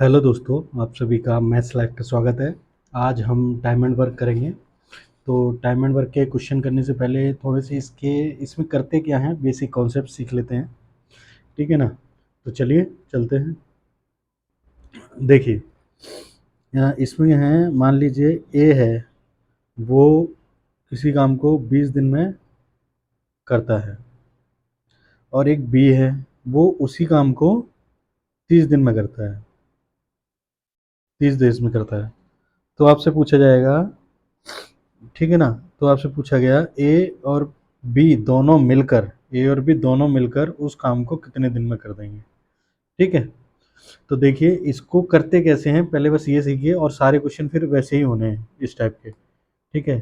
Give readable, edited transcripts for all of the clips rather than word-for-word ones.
Hello दोस्तों, आप सभी का मैथ्स लाइव का स्वागत है। आज हम टाइम एंड वर्क करेंगे। तो टाइम एंड वर्क के क्वेश्चन करने से पहले थोड़े से इसमें करते क्या हैं, बेसिक कॉन्सेप्ट सीख लेते हैं। ठीक है ना? तो चलिए चलते हैं। देखिए, यहाँ इसमें है, मान लीजिए ए है, वो किसी काम को 20 दिन में करता है, और एक बी है, वो उसी काम को 30 दिन में करता है, 30 डेज में करता है। तो आपसे पूछा जाएगा, ठीक है ना? तो आपसे पूछा गया ए और बी दोनों मिलकर उस काम को कितने दिन में कर देंगे। ठीक है? तो देखिए, इसको करते कैसे हैं पहले बस ये सीखिए, और सारे क्वेश्चन फिर वैसे ही होने हैं इस टाइप के। ठीक है?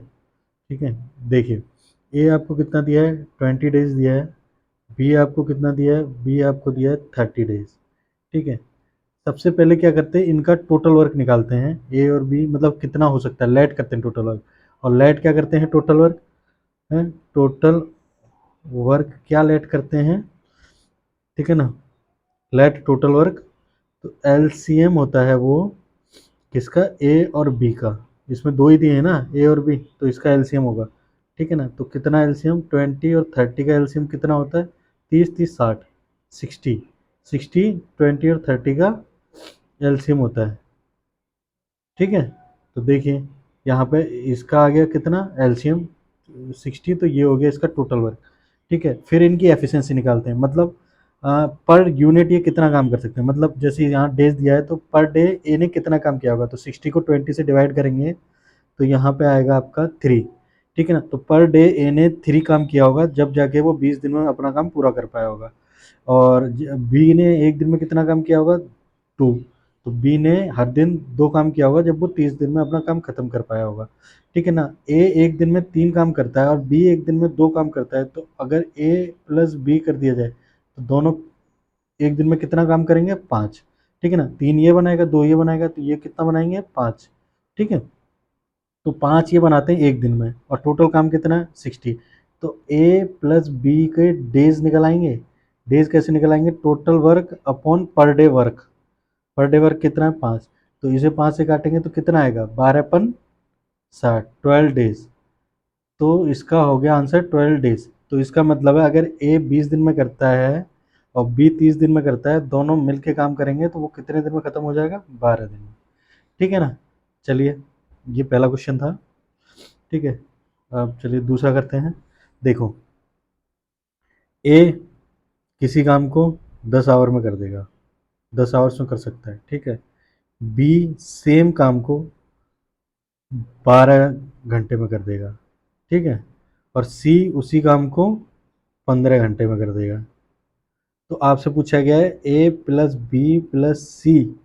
ठीक है। देखिए, ए आपको कितना दिया है, 20 डेज दिया है। बी आपको कितना दिया है, बी आपको दिया है 30 डेज। ठीक है। सबसे पहले क्या करते हैं, इनका टोटल वर्क निकालते हैं, ए और बी मतलब कितना हो सकता है, लेट करते हैं टोटल वर्क। और लेट क्या करते हैं, टोटल वर्क है। टोटल वर्क क्या लेट करते हैं, ठीक है ना? Let total work. तो एलसीएम होता है वो किसका, ए और बी का। इसमें दो ही दिए हैं ना, ए और बी, तो इसका एलसीएम होगा। ठीक है ना? तो कितना एलसीएम, 20 और 30 का एलसीएम कितना होता है, 30 30 60, 60। 60 20 और 30 का एलसीएम होता है। ठीक है। तो देखिए, यहाँ पे इसका आ गया कितना एलसीएम, 60, तो ये हो गया इसका टोटल वर्क। ठीक है। फिर इनकी एफिशिएंसी निकालते हैं, मतलब पर यूनिट ये कितना काम कर सकते हैं, मतलब जैसे यहाँ डेज दिया है तो पर डे ए ने कितना काम किया होगा, तो 60 को 20 से डिवाइड करेंगे तो यहाँ पे आएगा आपका 3। ठीक है ना? तो पर डे ए ने 3 काम किया होगा, जब जाके वो 20 दिन में अपना काम पूरा कर पाया होगा। और बी ने एक दिन में कितना काम किया होगा, 2। तो बी ने हर दिन 2 काम किया होगा, जब वो 30 दिन में अपना काम खत्म कर पाया होगा। ठीक है ना? ए एक दिन में 3 काम करता है और बी एक दिन में 2 काम करता है, तो अगर ए प्लस बी कर दिया जाए तो दोनों एक दिन में कितना काम करेंगे, 5। ठीक है ना? 3 ये बनाएगा, 2 ये बनाएगा, तो ये कितना बनाएंगे, 5। ठीक है। तो 5 ये बनाते हैं एक दिन में, और टोटल काम कितना है, 60। तो ए प्लस बी के डेज निकल आएंगे। डेज कैसे निकल आएंगे, total work upon per day work. Per day work कितना है, 5। तो इसे 5 से काटेंगे तो कितना आएगा, 12 अपन 60, 12 डेज। तो इसका हो गया आंसर 12 डेज। तो इसका मतलब है, अगर ए 20 दिन में करता है और बी 30 दिन में करता है, दोनों मिलके काम करेंगे तो वो कितने दिन में खत्म हो जाएगा, 12 दिन में। ठीक है ना? चलिए, ये पहला क्वेश्चन था। ठीक है। अब चलिए दूसरा करते हैं। देखो, ए किसी काम को 10 आवर में कर देगा, 10 आवर्स में कर सकता है। ठीक है। बी सेम काम को 12 घंटे में कर देगा। ठीक है। और सी उसी काम को 15 घंटे में कर देगा। तो आपसे पूछा गया है ए प्लस बी प्लस सी,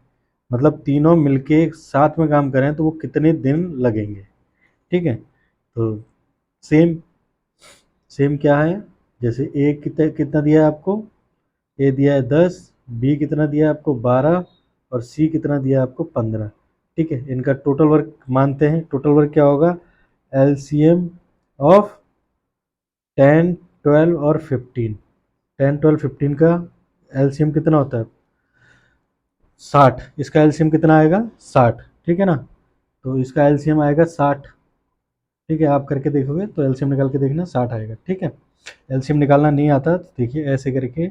मतलब तीनों मिलके साथ में काम करें तो वो कितने दिन लगेंगे। ठीक है। तो सेम सेम क्या है, जैसे ए कितना कितना दिया है आपको, ए दिया है 10, बी कितना दिया है आपको 12, और सी कितना दिया है आपको 15। ठीक है। इनका टोटल वर्क मानते हैं, टोटल वर्क क्या होगा, एलसीएम ऑफ 10 12 और 15। 10 12 15 का एलसीएम कितना होता है, 60। इसका एलसीएम कितना आएगा, 60। ठीक है ना? तो इसका एलसीएम आएगा 60। ठीक है, आप करके देखोगे तो एलसीएम निकाल के देखना, 60 आएगा। ठीक है। एलसीएम निकालना नहीं आता तो देखिए ऐसे करके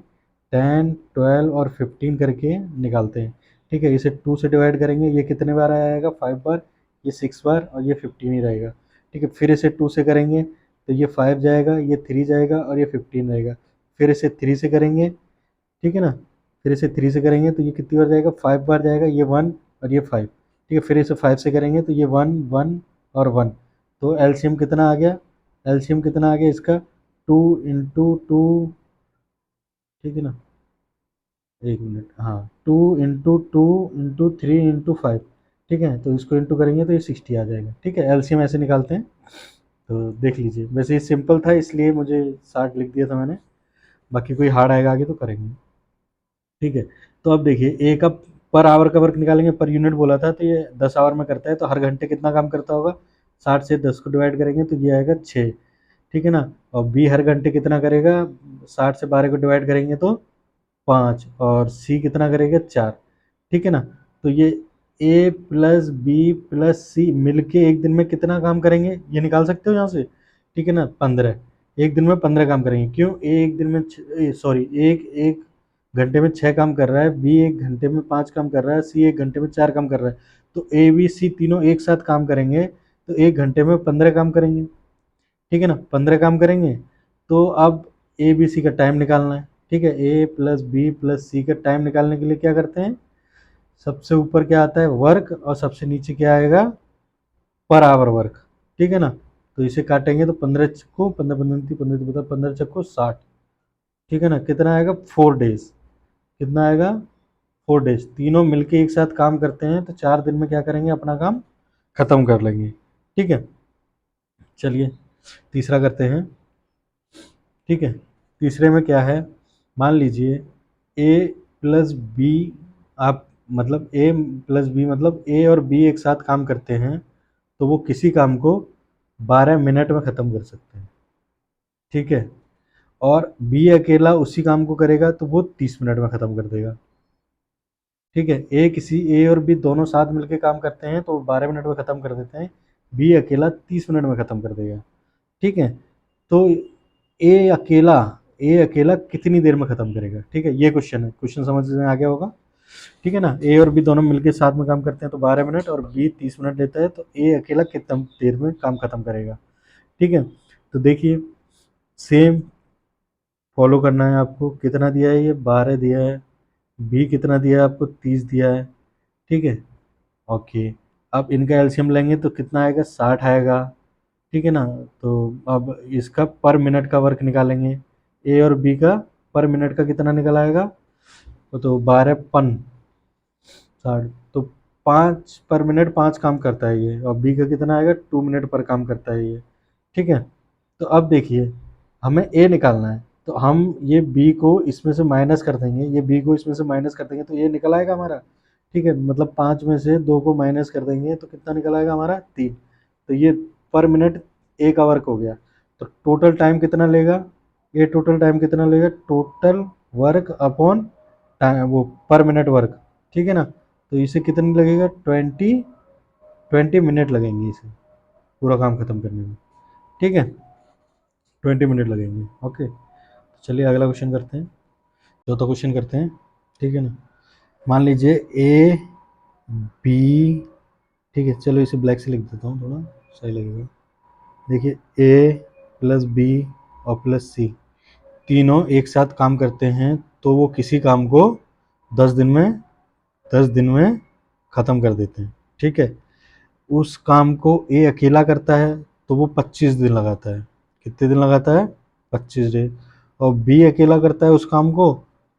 10 12 और 15 करके निकालते हैं। ठीक है। इसे 2 से डिवाइड करेंगे, ये कितने बार आएगा, 5 बार, ये 6 बार, और ये 15 ही रहेगा। ठीक है। फिर इसे 2 से करेंगे तो ये 5 जाएगा, ये 3 जाएगा, और ये 15 रहेगा। फिर इसे 3 से करेंगे, ठीक है ना? फिर इसे 3 से करेंगे तो ये कितनी बार जाएगा, 5 बार जाएगा, ये 1 और ये 5। ठीक है। फिर इसे 5 से करेंगे तो ये 1 1 और 1। तो एलसीएम कितना आ गया, एलसीएम कितना आ गया इसका, 2 × 2। ठीक है ना? एक मिनट, हाँ, 2 × 2 × 3 × 5। ठीक है। तो इसको इंटू करेंगे तो ये 60 आ जाएगा। ठीक है। एलसीएम ऐसे निकालते हैं। तो देख लीजिए, वैसे ये सिंपल था इसलिए मुझे 60 लिख दिया था मैंने, बाकी कोई हार्ड आएगा आगे तो करेंगे। ठीक है। तो अब देखिए, ए का पर आवर का वर्क निकालेंगे, पर यूनिट बोला था, तो ये 10 आवर में करता है, तो हर घंटे कितना काम करता होगा, 60 से 10 को डिवाइड करेंगे तो ये आएगा 6। ठीक है ना? और बी हर घंटे कितना करेगा, 60 से 12 को डिवाइड करेंगे तो 5, और सी कितना करेगा, 4। ठीक है ना? तो ये ए प्लस बी प्लस सी मिलके एक दिन में कितना काम करेंगे ये निकाल सकते हो यहाँ से, ठीक है ना, 15। एक दिन में 15 काम करेंगे। क्यों? ए एक दिन में सॉरी एक एक घंटे में 6 काम कर रहा है, बी एक घंटे में 5 काम कर रहा है, सी एक घंटे में 4 काम कर रहा है। तो ए बी सी तीनों एक साथ काम करेंगे तो एक घंटे में 15 काम करेंगे, ठीक है ना, 15 काम करेंगे। तो अब ए बी सी का टाइम निकालना है, ठीक है। ए प्लस बी प्लस सी का टाइम निकालने के लिए क्या करते हैं, सबसे ऊपर क्या आता है वर्क और सबसे नीचे क्या आएगा पर आवर वर्क, ठीक है ना। तो इसे काटेंगे तो 15 चक्को 15 चक्को 60, ठीक है ना, कितना आएगा 4 डेज, कितना आएगा 4 डेज। तीनों मिलके एक साथ काम करते हैं तो 4 दिन में क्या करेंगे अपना काम खत्म कर लेंगे, ठीक है। चलिए तीसरा करते हैं, ठीक है। तीसरे में क्या है, मान लीजिए ए प्लस बी, आप मतलब ए प्लस बी मतलब ए और बी एक साथ काम करते हैं तो वो किसी काम को 12 मिनट में ख़त्म कर सकते हैं, ठीक है। और बी अकेला उसी काम को करेगा तो वो 30 मिनट में ख़त्म कर देगा, ठीक है। ए और बी दोनों साथ मिलके काम करते हैं तो 12 मिनट में ख़त्म कर देते हैं, बी अकेला 30 मिनट में ख़त्म कर देगा, ठीक है। तो ए अकेला ए अकेला कितनी देर में ख़त्म करेगा, ठीक है, ये क्वेश्चन है। क्वेश्चन समझ में आ गया होगा, ठीक है ना। ए और बी दोनों मिलके साथ में काम करते हैं तो 12 मिनट और बी 30 मिनट लेता है तो ए अकेला कितना देर में काम खत्म करेगा, ठीक है। तो देखिए सेम फॉलो करना है आपको। कितना दिया है, ये 12 दिया है, बी कितना दिया है आपको 30 दिया है, ठीक है। ओके, अब इनका एलसीएम लेंगे तो कितना आएगा 60 आएगा, ठीक है ना। तो अब इसका पर मिनट का वर्क निकालेंगे, ए और बी का पर मिनट का कितना निकल आएगा, तो 12 पन 60, तो 5 पर मिनट 5 काम करता है ये, और बी का कितना आएगा 2 मिनट पर काम करता है ये, ठीक है। तो अब देखिए हमें ए निकालना है तो हम ये बी को इसमें से माइनस कर देंगे, ये बी को इसमें से माइनस कर देंगे तो ये निकल आएगा हमारा, ठीक है। मतलब 5 में से 2 को माइनस कर देंगे तो कितना निकल आएगा हमारा 3। तो ये पर मिनट ए का वर्क हो गया। तो टोटल टाइम कितना लेगा, ये टोटल टाइम कितना लेगा, टोटल वर्क अपॉन टाइम वो पर मिनट वर्क, ठीक है ना। तो इसे कितनी लगेगा 20 मिनट लगेंगे इसे पूरा काम खत्म करने में, ठीक है, 20 मिनट लगेंगे। ओके, तो चलिए अगला क्वेश्चन करते हैं, चौथा क्वेश्चन करते हैं, ठीक है ना। मान लीजिए ए बी, ठीक है, चलो इसे ब्लैक से लिख देता हूँ थोड़ा सही लगेगा। देखिए ए प्लस बी और प्लस सी तीनों एक साथ काम करते हैं तो वो किसी काम को 10 दिन में 10 दिन में ख़त्म कर देते हैं, ठीक है। उस काम को ए अकेला करता है तो वो 25 दिन लगाता है, कितने दिन लगाता है 25 दिन। और बी अकेला करता है उस काम को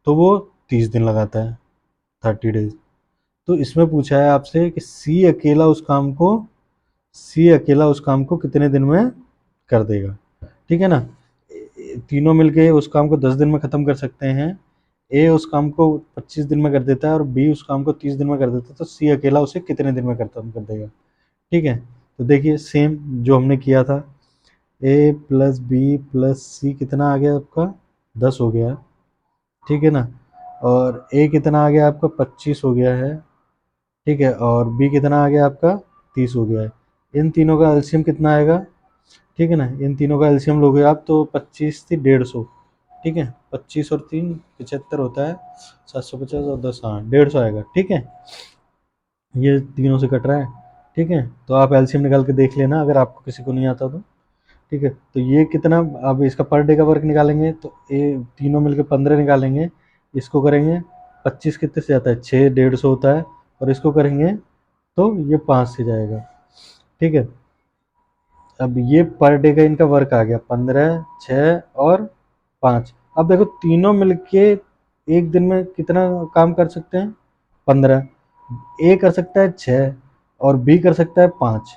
तो वो 30 दिन लगाता है, 30 डेज। तो इसमें पूछा है आपसे कि सी अकेला उस काम को कितने दिन में कर देगा, ठीक है ना। तीनों मिलके उस काम को 10 दिन में ख़त्म कर सकते हैं। ए उस काम को 25 दिन में कर देता है और बी उस काम को 30 दिन में कर देता है, तो सी अकेला उसे कितने दिन में खत्म कर देगा, ठीक है। तो देखिए सेम जो हमने किया था, ए प्लस बी प्लस सी कितना आ गया आपका 10 हो गया, ठीक है ना। और ए कितना आ गया आपका 25 हो गया है, ठीक है। और बी कितना आ गया आपका 30 हो गया है। इन तीनों का एलसीएम कितना आएगा, ठीक है ना, इन तीनों का एलसीएम लोगे आप तो 25 थी 150, ठीक है। 25 और 3 75 होता है, 750 और 10 हाँ 150 आएगा, ठीक है। ये तीनों से कट रहा है, ठीक है। तो आप एलसीएम निकाल के देख लेना अगर आपको किसी को नहीं आता तो, ठीक है। तो ये कितना, अब इसका पर डे का वर्क निकालेंगे तो ये तीनों मिलकर 15 निकालेंगे, इसको करेंगे 25 कितने से आता है 6 150 होता है, और इसको करेंगे तो ये 5 से जाएगा, ठीक है। अब ये पर डे का इनका वर्क आ गया 15 6 और 5। अब देखो तीनों मिलके एक दिन में कितना काम कर सकते हैं 15, ए कर सकता है 6 और बी कर सकता है 5,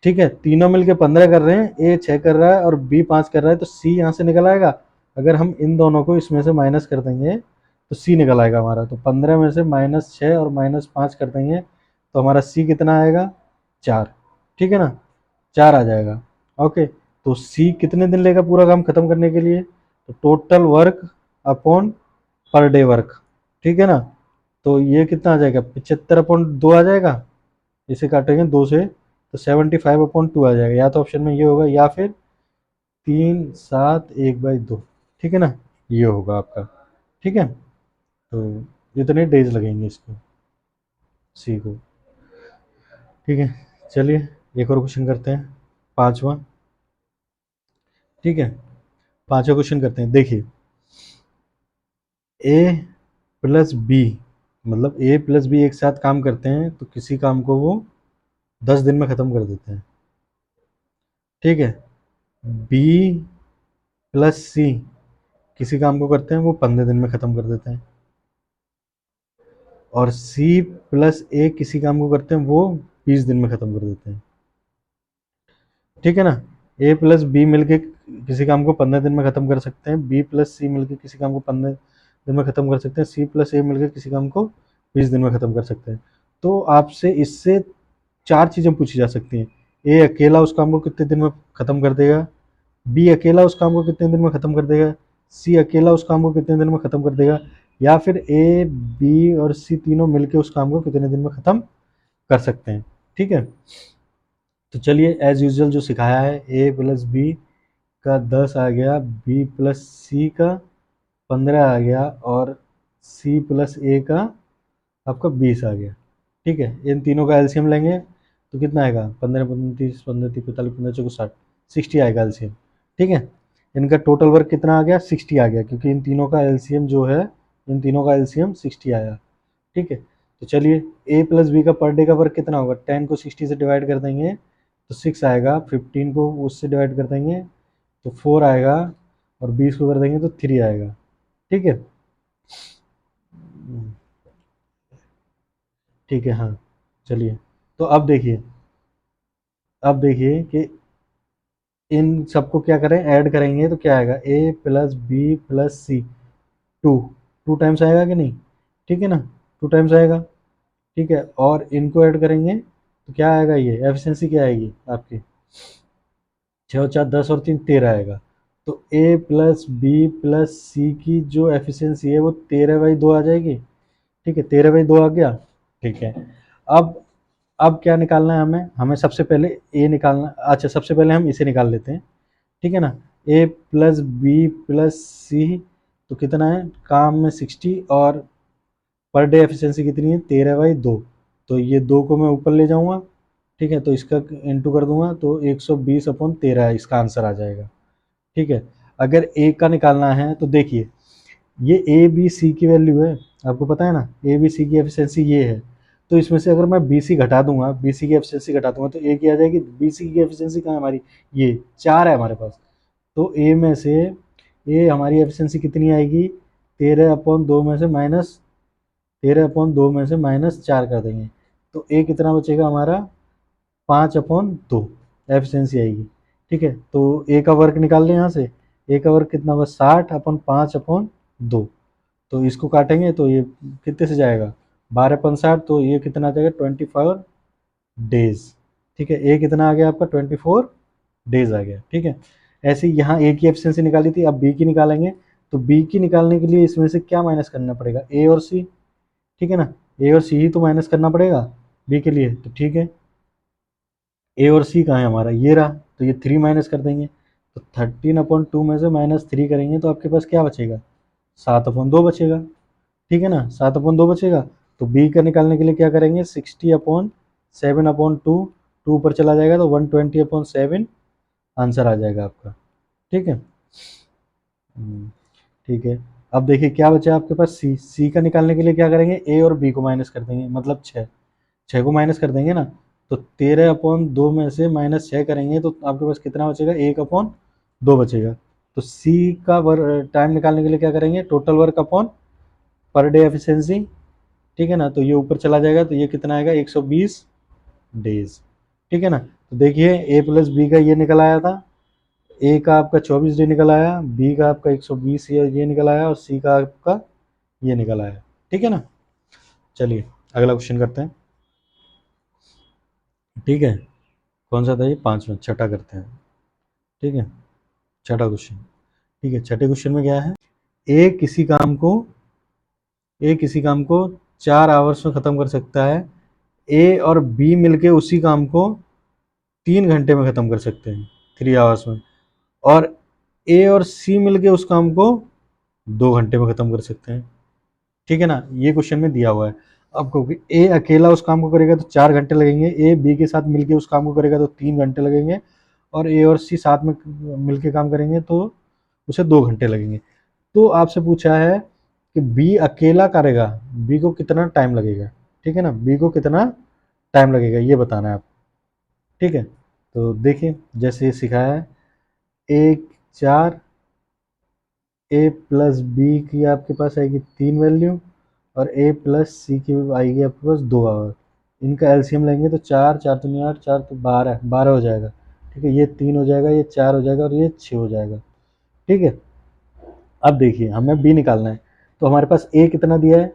ठीक है। तीनों मिलके 15 कर रहे हैं, ए 6 कर रहा है और बी 5 कर रहा है, तो सी यहाँ से निकल आएगा। अगर हम इन दोनों को इसमें से माइनस कर देंगे तो सी निकल आएगा हमारा। तो 15 में से -6 और -5 कर देंगे तो हमारा सी कितना आएगा 4, ठीक है ना, 4 आ जाएगा। ओके, तो सी कितने दिन लेगा पूरा काम खत्म करने के लिए, तो total work upon per day work, ठीक है ना। तो ये कितना आ जाएगा, 75/2 आ जाएगा। इसे काटेंगे 2 से तो 75/2 आ जाएगा। या तो ऑप्शन में ये होगा या फिर 3/7 1/2। ठीक है ना, ये होगा आपका। ठीक है, तो इतने डेज लगेंगे इसको, सी को। ठीक है, चलिए एक और क्वेश्चन करते हैं, पांचवा। ठीक है, पांचवा क्वेश्चन करते हैं। देखिए, ए प्लस बी, मतलब ए प्लस बी एक साथ काम करते हैं तो किसी काम को वो 10 दिन में ख़त्म कर देते हैं। ठीक है, बी प्लस सी किसी काम को करते हैं वो 15 दिन में ख़त्म कर देते हैं। और सी प्लस ए किसी काम को करते हैं वो 20 दिन में ख़त्म कर देते हैं। ठीक है ना, ए प्लस बी मिलके किसी काम को 15 दिन में ख़त्म कर सकते हैं, बी प्लस सी मिलके किसी काम को 15 दिन में ख़त्म कर सकते हैं, सी प्लस ए मिलकर किसी काम को 20 दिन में ख़त्म कर सकते हैं। तो आपसे इससे 4 चीज़ें पूछी जा सकती हैं। ए अकेला उस काम को कितने दिन में ख़त्म कर देगा, बी अकेला उस काम को कितने दिन में ख़त्म कर देगा, सी अकेला उस काम को कितने दिन में ख़त्म कर देगा, या फिर ए बी और सी तीनों मिलके उस काम को कितने दिन में ख़त्म कर सकते हैं। ठीक है, तो चलिए एज यूजुअल जो सिखाया है, ए प्लस बी का 10 आ गया, बी प्लस सी का 15 आ गया, और सी प्लस ए का आपका 20 आ गया। ठीक है, इन तीनों का एलसीएम लेंगे तो कितना आएगा, 15 15 30 15 30 45 15 चौको 60, 60 आएगा एलसीएम। ठीक है, इनका टोटल वर्क कितना आ गया, 60 आ गया, क्योंकि इन तीनों का एलसीएम जो है, इन तीनों का एलसीएम 60 आया। ठीक है, तो चलिए ए प्लस बी का पर डे का वर्क कितना होगा, 10 को 60 से डिवाइड कर देंगे तो 6 आएगा, 15 को उससे डिवाइड कर देंगे तो 4 आएगा, और 20 को कर देंगे तो 3 आएगा। ठीक है, ठीक है, हाँ। चलिए, तो अब देखिए कि इन सबको क्या करें, ऐड करेंगे तो क्या आएगा, A plus B plus C, two, 2 times आएगा कि नहीं। ठीक है ना, 2 टाइम्स आएगा। ठीक है, और इनको ऐड करेंगे तो क्या आएगा, ये एफिशिएंसी क्या आएगी आपकी, 6 और 4 10 और 3 13 आएगा। तो ए प्लस बी प्लस सी की जो एफिशिएंसी है वो 13/2 आ जाएगी। ठीक है, 13/2 आ गया। ठीक है, अब अब क्या निकालना है हमें, सबसे पहले ए निकालना, अच्छा सबसे पहले हम इसे निकाल लेते हैं। ठीक है ना, ए प्लस बी प्लस सी, तो कितना है, काम में 60 और पर डे एफिशिएंसी कितनी है, 13/2। तो ये 2 को मैं ऊपर ले जाऊंगा। ठीक है, तो इसका इंटू कर दूंगा तो 120/13 इसका आंसर आ जाएगा। ठीक है, अगर ए का निकालना है तो देखिए, ये ए बी सी की वैल्यू है, आपको पता है ना, ए बी सी की एफिशिएंसी ये है। तो इसमें से अगर मैं बी सी घटा दूंगा, बी सी की एफिशिएंसी घटा दूंगा तो ए की आ जाएगी। बी सी की एफिशिएंसी कहाँ है हमारी, ये 4 है हमारे पास। तो ए में से ए हमारी एफिशिएंसी कितनी आएगी, 13/2 में से माइनस 13/2 में से -4 कर देंगे तो ए कितना बचेगा हमारा, 5/2 एफिशिएंसी आएगी। ठीक है, तो ए का वर्क निकाल लें यहाँ से, ए का वर्क कितना होगा, 60/5/2। तो इसको काटेंगे तो ये कितने से जाएगा, 12/60, तो ये कितना आ जाएगा, 24 डेज। ठीक है, ए कितना आ गया आपका, 24 डेज आ गया। ठीक है, ऐसे ही यहाँ ए की एफिशिएंसी निकाली थी, अब बी की निकालेंगे। तो बी की निकालने के लिए इसमें से क्या माइनस करना पड़ेगा, ए और सी। ठीक है ना, ए और सी ही तो माइनस करना पड़ेगा बी के लिए। तो ठीक है, ए और सी कहाँ है हमारा, ये रहा, तो ये 3 माइनस कर देंगे। तो 13/2 में से -3 करेंगे तो आपके पास क्या बचेगा, 7/2 बचेगा। ठीक है ना, 7/2 बचेगा। तो बी का निकालने के लिए क्या करेंगे, 60/7/2, टू ऊपर चला जाएगा तो 120/7 आंसर आ जाएगा आपका। ठीक है, ठीक है, अब देखिए क्या बचा आपके पास, सी। सी का निकालने के लिए क्या करेंगे, ए और बी को माइनस कर देंगे, मतलब 6 को माइनस कर देंगे ना। तो 13/2 में से -6 करेंगे तो आपके पास कितना बचेगा, 1/2 बचेगा। तो सी का टाइम निकालने के लिए क्या करेंगे, total work upon per day efficiency. ठीक है ना, तो ये ऊपर चला जाएगा तो ये कितना आएगा, 120 डेज। ठीक है ना, तो देखिए ए प्लस बी का ये निकल आया था, ए का आपका 24 डे निकल आया, बी का आपका 120 ये निकल आया, और सी का आपका ये निकल आया। ठीक है ना, चलिए अगला क्वेश्चन करते हैं। ठीक है, कौन सा था ये, पांचवा, छठा करते हैं। ठीक है, छठा क्वेश्चन। ठीक है, छठे क्वेश्चन में क्या है, ए किसी काम को ए किसी काम को 4 आवर्स में ख़त्म कर सकता है, ए और बी मिलके उसी काम को 3 घंटे में ख़त्म कर सकते हैं, 3 आवर्स में, और ए और सी मिलके उस काम को 2 घंटे में ख़त्म कर सकते हैं। ठीक है ना, ये क्वेश्चन में दिया हुआ है आपको कि ए अकेला उस काम को करेगा तो 4 घंटे लगेंगे, ए बी के साथ मिलके उस काम को करेगा तो 3 घंटे लगेंगे, और ए और सी साथ में मिलके काम करेंगे तो उसे 2 घंटे लगेंगे। तो आपसे पूछा है कि बी अकेला करेगा, बी को कितना टाइम लगेगा। ठीक है ना, बी को कितना टाइम लगेगा ये बताना है आपको। ठीक है, तो देखिए जैसे ये सिखाया है, एक 4, ए प्लस बी की आपके पास आएगी 3 वैल्यू, और ए प्लस सी की आएगी आपके पास 2 आवर। इनका एलसीएम लेंगे तो 4 4 दूनी 8, 4 तो 12, 12 हो जाएगा। ठीक है, ये 3 हो जाएगा, ये 4 हो जाएगा, और ये 6 हो जाएगा। ठीक है, अब देखिए हमें बी निकालना है, तो हमारे पास ए कितना दिया है,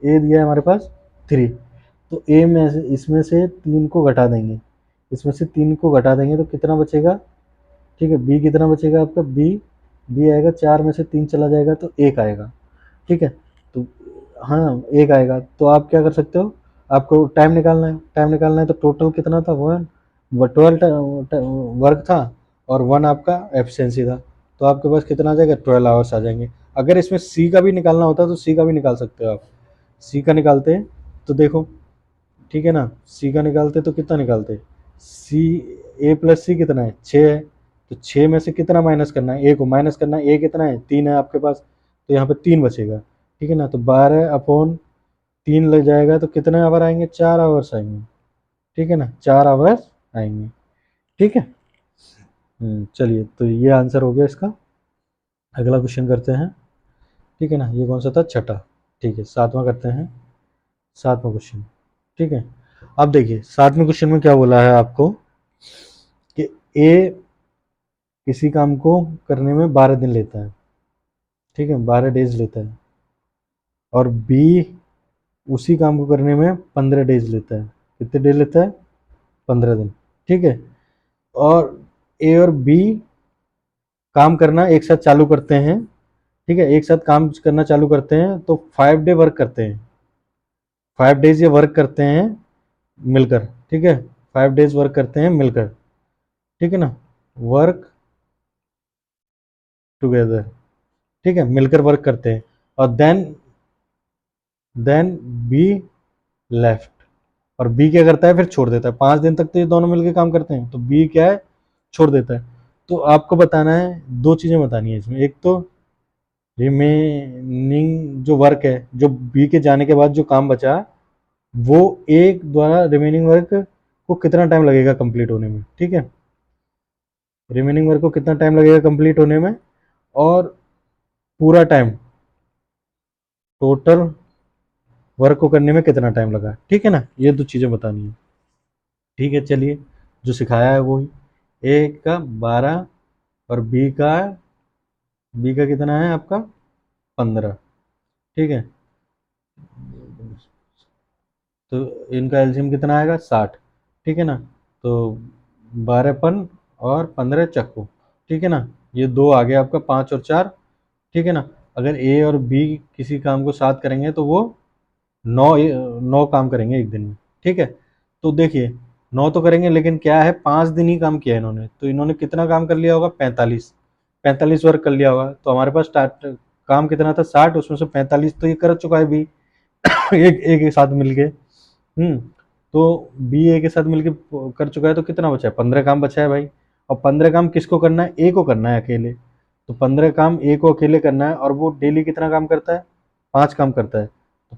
ए दिया है हमारे पास 3, तो ए में से इसमें से 3 को घटा देंगे, इसमें से 3 को घटा देंगे तो कितना बचेगा। ठीक है, बी कितना बचेगा आपका, बी बी आएगा 4 में से 3 चला जाएगा तो 1 आएगा। ठीक है, तो हाँ 1 आएगा, तो आप क्या कर सकते हो, आपको टाइम निकालना है, टाइम निकालना है तो टोटल कितना था, 12 वर्क था, और 1 आपका एफिशिएंसी था, तो आपके पास कितना आ जाएगा, 12 आवर्स आ जाएंगे। अगर इसमें सी का भी निकालना होता तो सी का भी निकाल सकते हो आप, सी का निकालते हैं तो देखो, ठीक है ना, सी का निकालते तो कितना निकालते, सी, ए प्लस सी कितना है, 6 है, तो 6 में से कितना माइनस करना है, ए को माइनस करना है, ए कितना है, 3 है आपके पास, तो यहाँ पे 3 बचेगा। ठीक है ना, तो 12/3 लग जाएगा तो कितने आवर आएंगे, 4 आवर्स आएंगे। ठीक है ना, 4 आवर्स आएंगे। ठीक है, चलिए तो ये आंसर हो गया इसका। अगला क्वेश्चन करते हैं। ठीक है ना, ये कौन सा था, छठा। ठीक है, सातवां करते हैं, सातवां क्वेश्चन। ठीक है, अब देखिए सातवें क्वेश्चन में क्या बोला है आपको कि ए किसी काम को करने में 12 दिन लेता है। ठीक है, 12 डेज लेता है, और बी उसी काम को करने में 15 डेज लेता है। कितने डेज लेता है, 15 दिन। ठीक है, और ए और बी काम करना एक साथ चालू करते हैं। ठीक है, एक साथ काम करना चालू करते हैं तो 5 डे वर्क करते हैं, 5 डेज ये वर्क करते हैं मिलकर। ठीक है, 5 डेज वर्क करते हैं मिलकर। ठीक है ना, वर्क टुगेदर। ठीक है, मिलकर वर्क करते हैं, और देन बी लेफ्ट, और बी क्या करता है, फिर छोड़ देता है। 5 दिन तक तो ये दोनों मिलकर काम करते हैं, तो बी क्या है, छोड़ देता है। तो आपको बताना है, दो चीजें बतानी है इसमें, एक तो रिमेनिंग जो वर्क है, जो बी के जाने के बाद जो काम बचा, वो एक द्वारा रिमेनिंग वर्क को कितना टाइम लगेगा कंप्लीट होने में। ठीक है, रिमेनिंग वर्क को कितना टाइम लगेगा कंप्लीट होने में, और पूरा टाइम टोटल वर्क को करने में कितना टाइम लगा। ठीक है ना, ये दो चीजें बतानी है। ठीक है, चलिए जो सिखाया है वो ही, ए का 12, और बी का कितना है आपका, 15। ठीक है, तो इनका एल्सियम कितना आएगा, 60। ठीक है ना, तो 12 और 15 चक्कू। ठीक है ना, ये दो आ गया आपका, 5 और 4। ठीक है ना, अगर ए और बी किसी काम को साथ करेंगे तो वो 9 काम करेंगे एक दिन में। ठीक है, तो देखिए 9 तो करेंगे, लेकिन क्या है, 5 दिन ही काम किया है इन्होंने, तो इन्होंने कितना काम कर लिया होगा, 45 वर्क कर लिया होगा। तो हमारे पास स्टार्ट काम कितना था, 60, उसमें से 45 तो ये कर चुका है बी एक एक के साथ मिलके। तो बी ए के साथ मिलके कर चुका है, तो कितना बचा है, 15 काम बचा है भाई। और 15 काम किसको करना है, ए को करना है अकेले, तो 15 काम ए को अकेले करना है, और वो डेली कितना काम करता है, 5 काम करता है। तो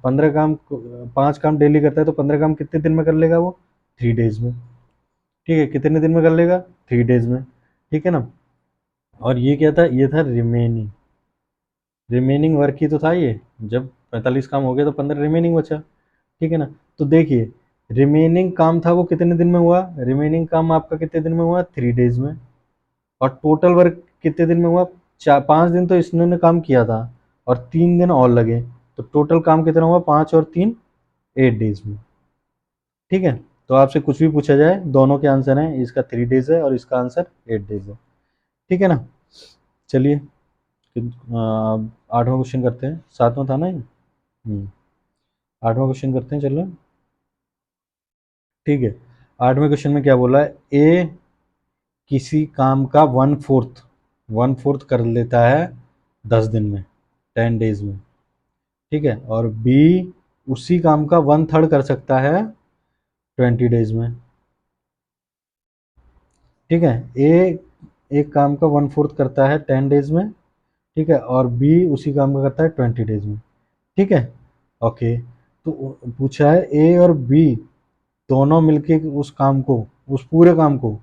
5 काम डेली करता है, तो 15 काम कितने दिन में कर लेगा वो, 3 डेज में। ठीक है, कितने दिन में कर लेगा, 3 डेज में। ठीक है ना, और ये क्या था, ये था रिमेनिंग वर्क ही तो था ये, जब 45 काम हो गया तो 15 रिमेनिंग बचा। ठीक है ना, तो देखिए रिमेनिंग काम था वो कितने दिन में हुआ, रिमेनिंग काम आपका कितने दिन में हुआ, 3 डेज में। और टोटल वर्क कितने दिन में हुआ, 5 दिन तो इसने काम किया था, और 3 दिन और लगे, तो टोटल काम कितना हुआ, 5 और 3, 8 डेज में। ठीक है, तो आपसे कुछ भी पूछा जाए, दोनों के आंसर हैं, इसका 3 डेज है और इसका आंसर 8 डेज है। ठीक है ना, चलिए 8वां क्वेश्चन करते हैं, 7वां था ना ये। 8वां क्वेश्चन करते हैं, चलो। ठीक है, 8वें क्वेश्चन में क्या बोला है, ए किसी काम का 1/4 कर लेता है 10 दिन में, 10 डेज में। ठीक है, और बी उसी काम का 1/3 कर सकता है 20 डेज में। ठीक है, ए एक काम का 1/4 करता है 10 डेज में। ठीक है, और बी उसी काम का करता है 20 डेज में। ठीक है, ओके। तो पूछा है ए और बी दोनों मिलके उस काम को, उस पूरे काम को,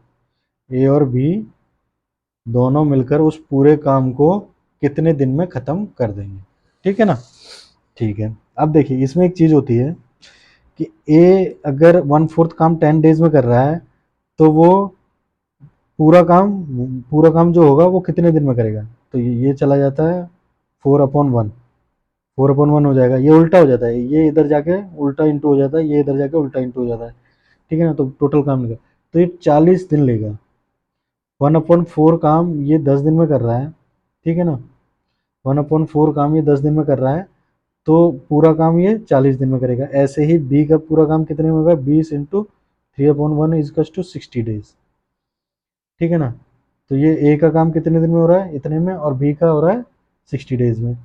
ए और बी दोनों मिलकर उस पूरे काम को कितने दिन में खत्म कर देंगे। ठीक है ना। ठीक है, अब देखिए इसमें एक चीज होती है कि ए अगर 1/4 काम 10 डेज में कर रहा है, तो वो पूरा काम जो होगा वो कितने दिन में करेगा। तो ये चला जाता है 4/1, 4/1 हो जाएगा, ये उल्टा हो जाता है, ये इधर जाके उल्टा इंटू हो जाता है, ये इधर जाके उल्टा इंटू हो जाता है। ठीक है ना, तो टोटल काम लेगा, तो ये 40 दिन लेगा। 1/4 काम ये 10 दिन में कर रहा है। ठीक है ना, 1/4 काम ये 10 दिन में कर रहा है, तो पूरा काम ये 40 दिन में करेगा। ऐसे ही बी का पूरा काम कितने में होगा, 20 × 3/1 इजकल्स टू 60 डेज। ठीक है ना, तो ये ए का काम कितने दिन में हो रहा है, इतने में, और बी का हो रहा है 60 डेज में।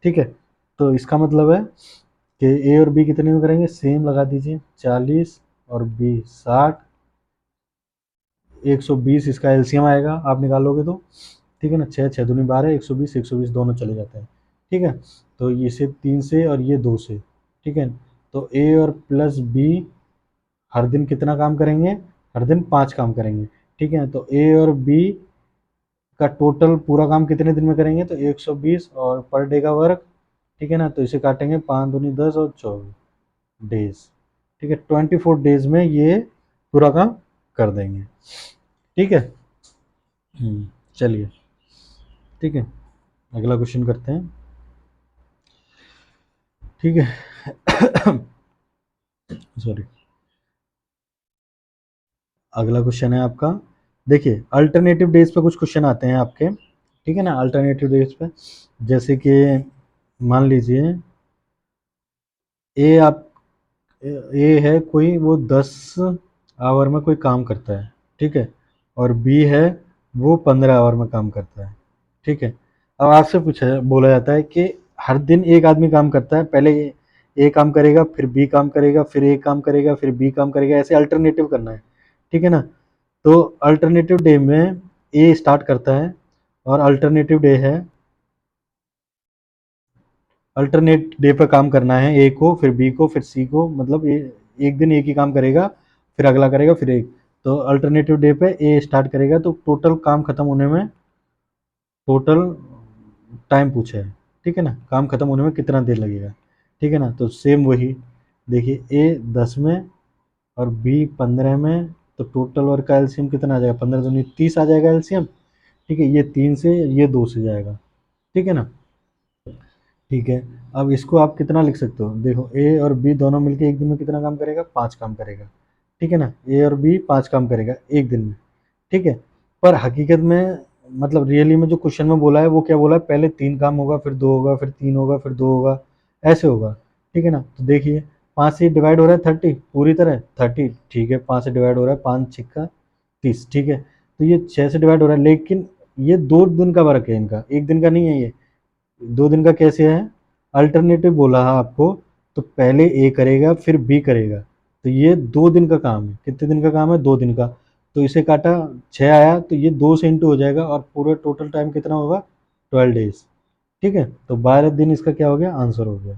ठीक है, तो इसका मतलब है कि ए और बी कितने में करेंगे, सेम लगा दीजिए, 40 और बी 60, 120 इसका एलसीएम आएगा आप निकालोगे तो। ठीक है ना, 6 6 दूनी 12, 120 120 दोनों चले जाते हैं। ठीक है, तो ये से 3 से और ये 2 से। ठीक है, तो ए और प्लस बी हर दिन कितना काम करेंगे, हर दिन 5 काम करेंगे। ठीक है, तो ए और बी का टोटल पूरा काम कितने दिन में करेंगे, तो 120 और पर डे का वर्क। ठीक है ना, तो इसे काटेंगे 5 दूनी 10 और 24 डेज। ठीक है, 24 डेज में ये पूरा काम कर देंगे। ठीक है, चलिए। ठीक है, अगला क्वेश्चन करते हैं। ठीक है, सॉरी, अगला क्वेश्चन है आपका। देखिए अल्टरनेटिव डेज पे कुछ क्वेश्चन आते हैं आपके। ठीक है ना, अल्टरनेटिव डेज पे जैसे कि मान लीजिए ए आप ए है कोई, वो 10 आवर में कोई काम करता है। ठीक है, और बी है वो 15 आवर में काम करता है। ठीक है, अब आपसे पूछा बोला जाता है कि हर दिन एक आदमी काम करता है, पहले ए काम करेगा, फिर बी काम करेगा, फिर ए काम करेगा, फिर बी काम करेगा, ऐसे अल्टरनेटिव करना है। ठीक है ना, तो अल्टरनेटिव डे में ए स्टार्ट करता है, और अल्टरनेटिव डे है, अल्टरनेट डे पर काम करना है ए को, फिर बी को, फिर सी को, मतलब एक दिन एक ही काम करेगा, फिर अगला करेगा, फिर एक। तो अल्टरनेटिव डे पे ए स्टार्ट करेगा, तो टोटल काम खत्म होने में, टोटल टाइम पूछा है। ठीक है ना, काम खत्म होने में कितना देर लगेगा। ठीक है ना, तो सेम वही, देखिए ए 10 में और बी 15 में, तो टोटल वर्क का एलसीएम कितना आ जाएगा, 15 दूनी 30 आ जाएगा एलसीएम। ठीक है, ये 3 से, ये 2 से जाएगा। ठीक है ना। ठीक है, अब इसको आप कितना लिख सकते हो, देखो ए और बी दोनों मिलके एक दिन में कितना काम करेगा, 5 काम करेगा। ठीक है ना, ए और बी 5 काम करेगा एक दिन में। ठीक है, पर हकीकत में, मतलब रियली में जो क्वेश्चन में बोला है वो क्या बोला है, पहले 3 काम होगा, फिर 2 होगा, फिर 3 होगा, फिर 2 होगा, ऐसे होगा। ठीक है ना, तो देखिए 5 से डिवाइड हो रहा है 30 पूरी तरह 30। ठीक है, 5 से डिवाइड हो रहा है, 5 छिक्का 30। ठीक है, तो ये 6 से डिवाइड हो रहा है, लेकिन ये 2 दिन का वर्क है इनका, एक दिन का नहीं है ये। 2 दिन का कैसे है, अल्टरनेटिव बोला है आपको, तो पहले ए करेगा फिर बी करेगा, तो ये 2 दिन का काम है। कितने दिन का काम है, 2 दिन का। तो इसे काटा, 6 आया, तो ये 2 से इंटू हो जाएगा, और पूरा टोटल टाइम कितना होगा, 12 डेज। ठीक है, तो 12 दिन इसका क्या हो गया, आंसर हो गया।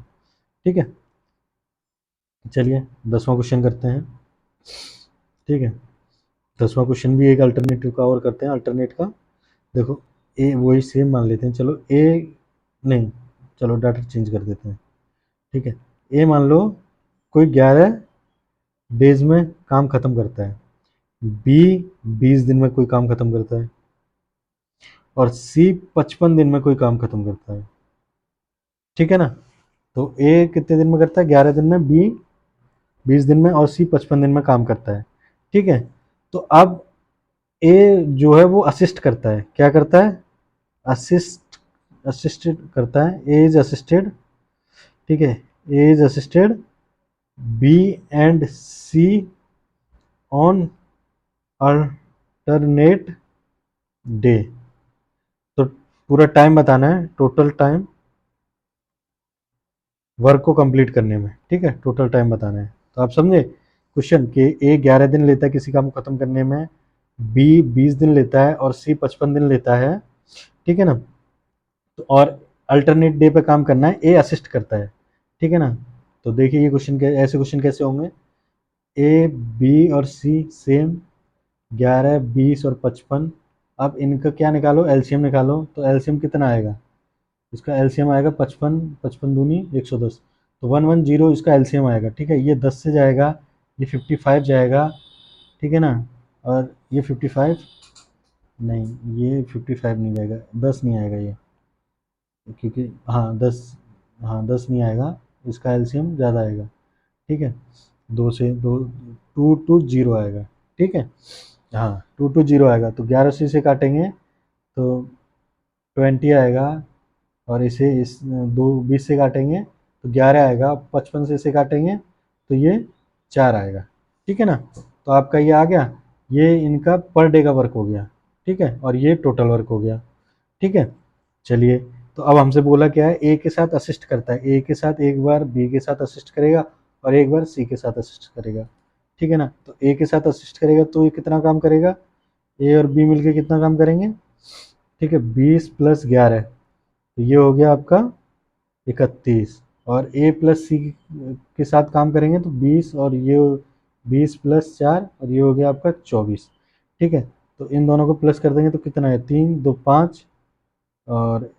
ठीक है, चलिए 10वां क्वेश्चन करते हैं। ठीक है, 10वां क्वेश्चन भी एक अल्टरनेटिव का और करते हैं, अल्टरनेट का। देखो ए वही सेम मान लेते हैं, चलो ए नहीं, चलो डाटा चेंज कर देते हैं। ठीक है, ए मान लो कोई 11 डेज में काम खत्म करता है, बी 20 दिन में कोई काम खत्म करता है, और सी 55 दिन में कोई काम खत्म करता है। ठीक है ना, तो ए कितने दिन में करता है, 11 दिन में, बी 20 दिन में, और सी 55 दिन में काम करता है। ठीक है, तो अब ए जो है वो असिस्ट करता है, क्या करता है, असिस्टेड करता है, ए इज असिस्टेड। ठीक है, A is assisted B and C on alternate day. तो पूरा टाइम बताना है, टोटल टाइम वर्क को कंप्लीट करने में, ठीक है, टोटल टाइम बताना है। तो आप समझे क्वेश्चन कि ए 11 दिन लेता है किसी काम को खत्म करने में, बी 20 दिन लेता है और सी 55 दिन लेता है, ठीक है ना। तो और अल्टरनेट डे पे काम करना है, ए असिस्ट करता है, ठीक है ना। तो देखिए ये क्वेश्चन ऐसे क्वेश्चन कैसे होंगे, ए बी और सी सेम, 11 20 और 55। अब इनका क्या निकालो, एलसीएम निकालो। तो एलसीएम कितना आएगा, इसका एलसीएम आएगा 55, 55 दूनी 110, तो 110 इसका एलसीएम आएगा, ठीक है। ये 10 से जाएगा, ये 55 जाएगा, ठीक है ना। और ये 55 नहीं, ये 55 नहीं जाएगा, 10 नहीं आएगा ये, क्योंकि हाँ 10, हाँ 10 नहीं आएगा, इसका एलसीएम ज़्यादा आएगा, ठीक है। दो से दो, 2 2 0 आएगा, ठीक है। हाँ 2 2 0 आएगा, तो 11 से इसे काटेंगे तो 20 आएगा, और इसे इस दो 20 से काटेंगे तो 11 आएगा, 55 से इसे काटेंगे तो ये 4 आएगा, ठीक है ना। तो आपका ये आ गया, ये इनका पर डे का वर्क हो गया, ठीक है, और ये टोटल वर्क हो गया, ठीक है। चलिए, तो अब हमसे बोला क्या है, ए के साथ असिस्ट करता है, ए के साथ एक बार बी के साथ असिस्ट करेगा और एक बार सी के साथ असिस्ट करेगा, ठीक है ना। तो ए के साथ असिस्ट करेगा तो ये कितना काम करेगा, ए और बी मिलके कितना काम करेंगे, ठीक है, 20 + 11, तो ये हो गया आपका 31। और ए प्लस सी के साथ काम करेंगे तो 20, और ये 20 + 4, और ये हो गया आपका 24, ठीक है। तो इन दोनों को प्लस कर देंगे तो कितना है, 3 2 5 और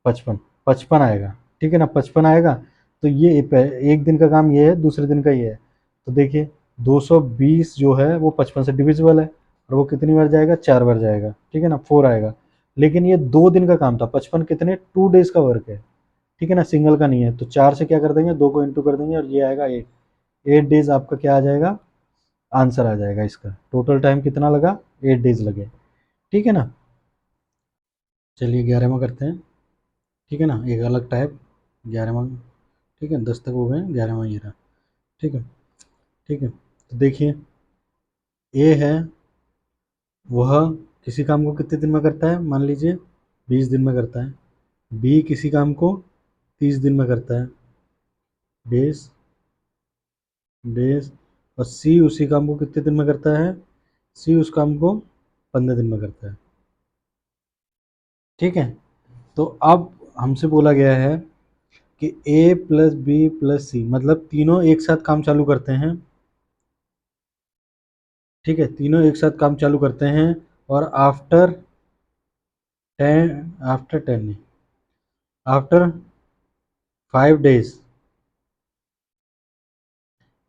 55, 55 आएगा, ठीक है ना, 55 आएगा। तो ये एक दिन का काम ये है, दूसरे दिन का ये है। तो देखिए 220 जो है वो 55 से डिविजिबल है, और वो कितनी बार जाएगा, 4 बार जाएगा, ठीक है ना, 4 आएगा। लेकिन ये 2 दिन का काम था, 55 कितने 2 डेज का वर्क है, ठीक है ना, सिंगल का नहीं है। तो 4 से क्या कर देंगे, 2 को इंटू कर देंगे और ये आएगा 8, 8 डेज आपका क्या आ जाएगा, आंसर आ जाएगा इसका। टोटल टाइम कितना लगा, 8 डेज लगे, ठीक है ना। चलिए 11वां करते हैं, ठीक है ना, एक अलग टाइप, 11वां, ठीक है, 10 तक हो गए, 11वां ये रहा, ठीक है, ठीक है। तो देखिए ए है, वह किसी काम को कितने दिन में करता है, मान लीजिए 20 दिन में करता है। बी किसी काम को 30 दिन में करता है, डेज, डेज। और सी उसी काम को कितने दिन में करता है, सी उस काम को 15 दिन में करता है, ठीक है। तो अब हमसे बोला गया है कि ए प्लस बी प्लस सी, मतलब तीनों एक साथ काम चालू करते हैं, ठीक है, तीनों एक साथ काम चालू करते हैं, और आफ्टर 10 नहीं, after 5 days,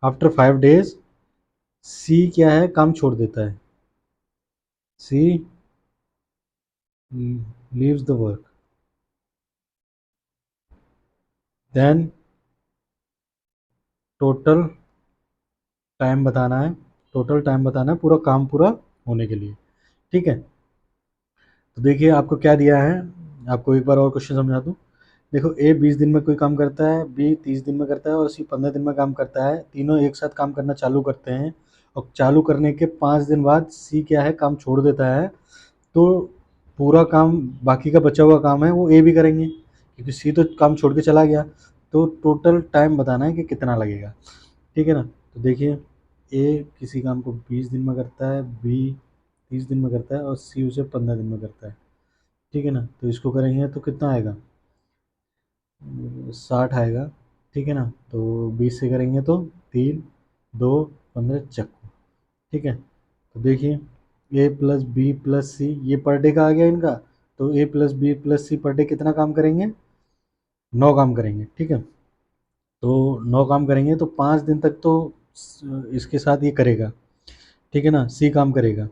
after 5 days C क्या है, काम छोड़ देता है, C leaves the work, then total time बताना है, टोटल टाइम बताना है पूरा काम पूरा होने के लिए, ठीक है। तो देखिए आपको क्या दिया है, आपको एक बार और क्वेश्चन समझा दूँ। देखो ए 20 दिन में कोई काम करता है, बी 30 दिन में करता है, और सी 15 दिन में काम करता है। तीनों एक साथ काम करना चालू करते हैं, और चालू करने के 5 दिन बाद सी क्या है, काम छोड़ देता है। तो पूरा काम, बाकी का बचा हुआ काम है वो ए भी करेंगे, क्योंकि सी तो काम छोड़ के चला गया। तो टोटल टाइम बताना है कि कितना लगेगा, ठीक है ना। तो देखिए ए किसी काम को 20 दिन में करता है, बी 30 दिन में करता है, और सी उसे 15 दिन में करता है, ठीक है ना। तो इसको करेंगे तो कितना आएगा, 60 आएगा, ठीक है ना। तो 20 से करेंगे तो 3 2 15 चक्कू, ठीक है। तो देखिए ए प्लस बी प्लस सी ये पर डे का आ गया इनका। तो ए प्लस बी प्लस सी पर डे कितना काम करेंगे, 9 काम करेंगे, ठीक है। तो 9 काम करेंगे तो 5 दिन तक तो इसके साथ ये करेगा, ठीक है ना, सी काम करेगा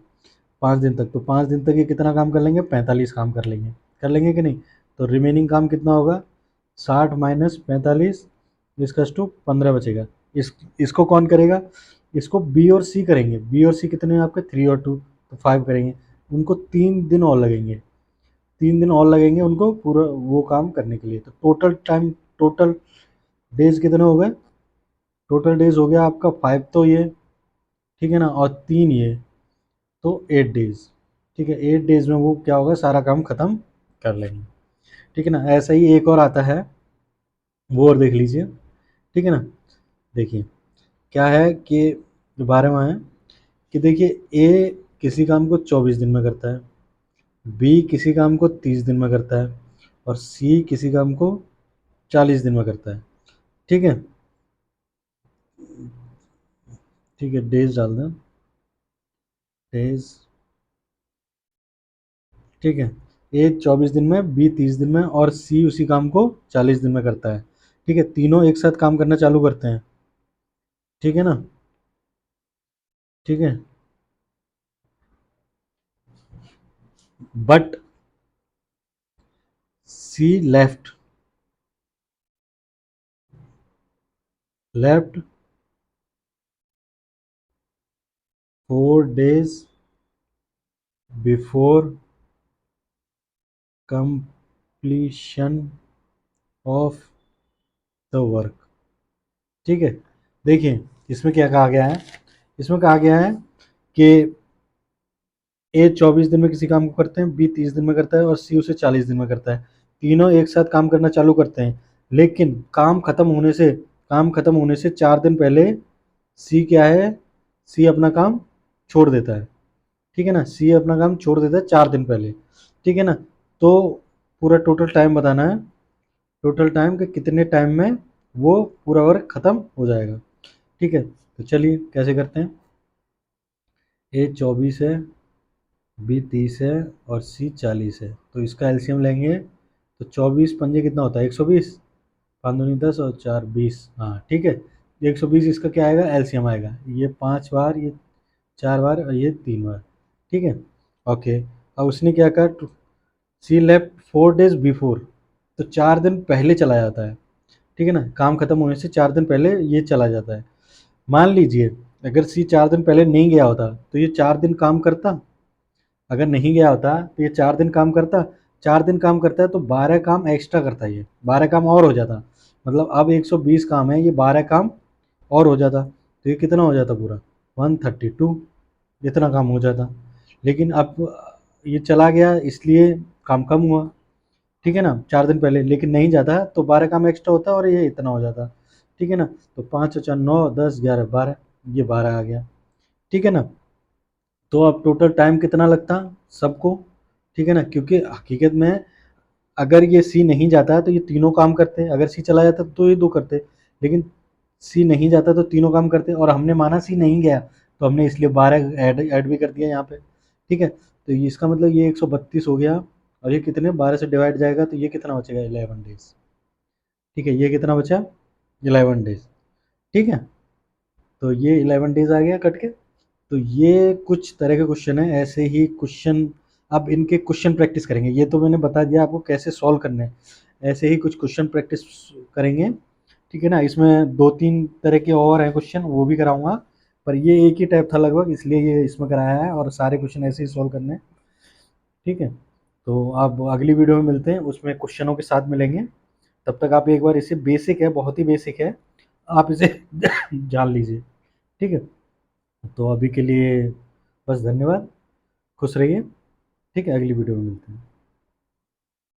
5 दिन तक। तो 5 दिन तक ये कितना काम कर लेंगे, 45 काम कर लेंगे कि नहीं। तो रिमेनिंग काम कितना होगा, 60 माइनस 45 इसकस टू 15 बचेगा। इसको कौन करेगा, इसको बी और सी करेंगे। बी और सी कितने हैं आपके, 3 और 2, तो 5 करेंगे। उनको 3 दिन और लगेंगे, 3 दिन और लगेंगे उनको पूरा वो काम करने के लिए। तो टोटल टाइम, टोटल डेज कितने हो गए, टोटल डेज हो गया आपका 5 तो ये, ठीक है ना, और 3 ये, तो 8 डेज। ठीक है, 8 डेज में वो क्या होगा, सारा काम खत्म कर लेंगे। ठीक है ना, ऐसा ही एक और आता है, वो और देख लीजिए। ठीक है ना, देखिए क्या है कि जो 12वां है कि देखिए ए किसी काम को 24 दिन में करता है, बी किसी काम को 30 दिन में करता है, और सी किसी काम को 40 दिन में करता है। ठीक है, ठीक है, डेज डाल दें, डेज। ठीक है, ए 24 दिन में, बी 30 दिन में, और सी उसी काम को 40 दिन में करता है। ठीक है, तीनों एक साथ काम करना चालू करते हैं। ठीक है ना, ठीक है, but see left 4 days before completion of the work। ठीक है, देखिए इसमें क्या कहा गया है, इसमें कहा गया है कि ए 24 दिन में किसी काम को करते हैं, बी 30 दिन में करता है, और सी उसे 40 दिन में करता है। तीनों एक साथ काम करना चालू करते हैं, लेकिन काम खत्म होने से 4 दिन पहले सी क्या है, सी अपना काम छोड़ देता है। ठीक है ना, सी अपना काम छोड़ देता है 4 दिन पहले। ठीक है ना, तो पूरा टोटल टाइम बताना है, टोटल टाइम के कितने टाइम में वो पूरा वर्क खत्म हो जाएगा। ठीक है, तो चलिए कैसे करते हैं। ए 24 है, बी 30 है, और सी 40 है, तो इसका एलसीएम लेंगे तो 24 पंजे कितना होता है, 120, 5 दूनी 10 और 4 20। हाँ ठीक है, 120 इसका क्या आएगा, एलसीएम आएगा, ये 5 बार, ये 4 बार, और ये 3 बार। ठीक है, ओके। अब उसने क्या कहा, सी लेफ्ट 4 days बिफोर, तो 4 दिन पहले चला जाता है। ठीक है ना, काम खत्म होने से 4 दिन पहले ये चला जाता है। मान लीजिए अगर सी 4 दिन पहले नहीं गया होता तो ये 4 दिन काम करता, अगर नहीं गया होता तो ये 4 दिन काम करता, 4 दिन काम करता है तो 12 काम एक्स्ट्रा करता है, ये 12 काम और हो जाता, मतलब अब 120 काम है, ये 12 काम और हो जाता, तो ये कितना हो जाता पूरा, 132, इतना काम हो जाता। लेकिन अब ये चला गया इसलिए काम कम हुआ। ठीक है ना, 4 दिन पहले, लेकिन नहीं जाता तो 12 काम एक्स्ट्रा होता और ये इतना हो जाता। ठीक है ना, तो 5 और 4 9 10 11 12, ये 12 आ गया। ठीक है ना, तो अब टोटल टाइम कितना लगता सबको। ठीक है ना, क्योंकि हकीकत में अगर ये सी नहीं जाता तो ये तीनों काम करते, अगर सी चला जाता तो ये दो करते, लेकिन सी नहीं जाता तो तीनों काम करते, और हमने माना सी नहीं गया तो हमने इसलिए 12 ऐड भी कर दिया यहाँ पे। ठीक है, तो ये इसका मतलब ये 132 हो गया, और ये कितने 12 से डिवाइड जाएगा तो ये कितना बचेगा, 11 डेज। ठीक है, ये कितना बचा, 11 डेज। ठीक है, तो ये 11 डेज आ गया कट के। तो ये कुछ तरह के क्वेश्चन है, ऐसे ही क्वेश्चन, अब इनके क्वेश्चन प्रैक्टिस करेंगे, ये तो मैंने बता दिया आपको कैसे सॉल्व करने हैं, ऐसे ही कुछ क्वेश्चन प्रैक्टिस करेंगे। ठीक है ना, इसमें 2-3 तरह के और हैं क्वेश्चन, वो भी कराऊंगा, पर ये एक ही टाइप था लगभग, इसलिए ये इसमें कराया है, और सारे क्वेश्चन ऐसे ही सॉल्व करने हैं। ठीक है, तो आप अगली वीडियो में मिलते हैं, उसमें क्वेश्चनों के साथ मिलेंगे। तब तक आप एक बार इसे, बेसिक है, बहुत ही बेसिक है, आप इसे जान लीजिए। ठीक है, तो अभी के लिए बस धन्यवाद, खुश रहिए। ठीक है, अगली वीडियो में मिलते हैं।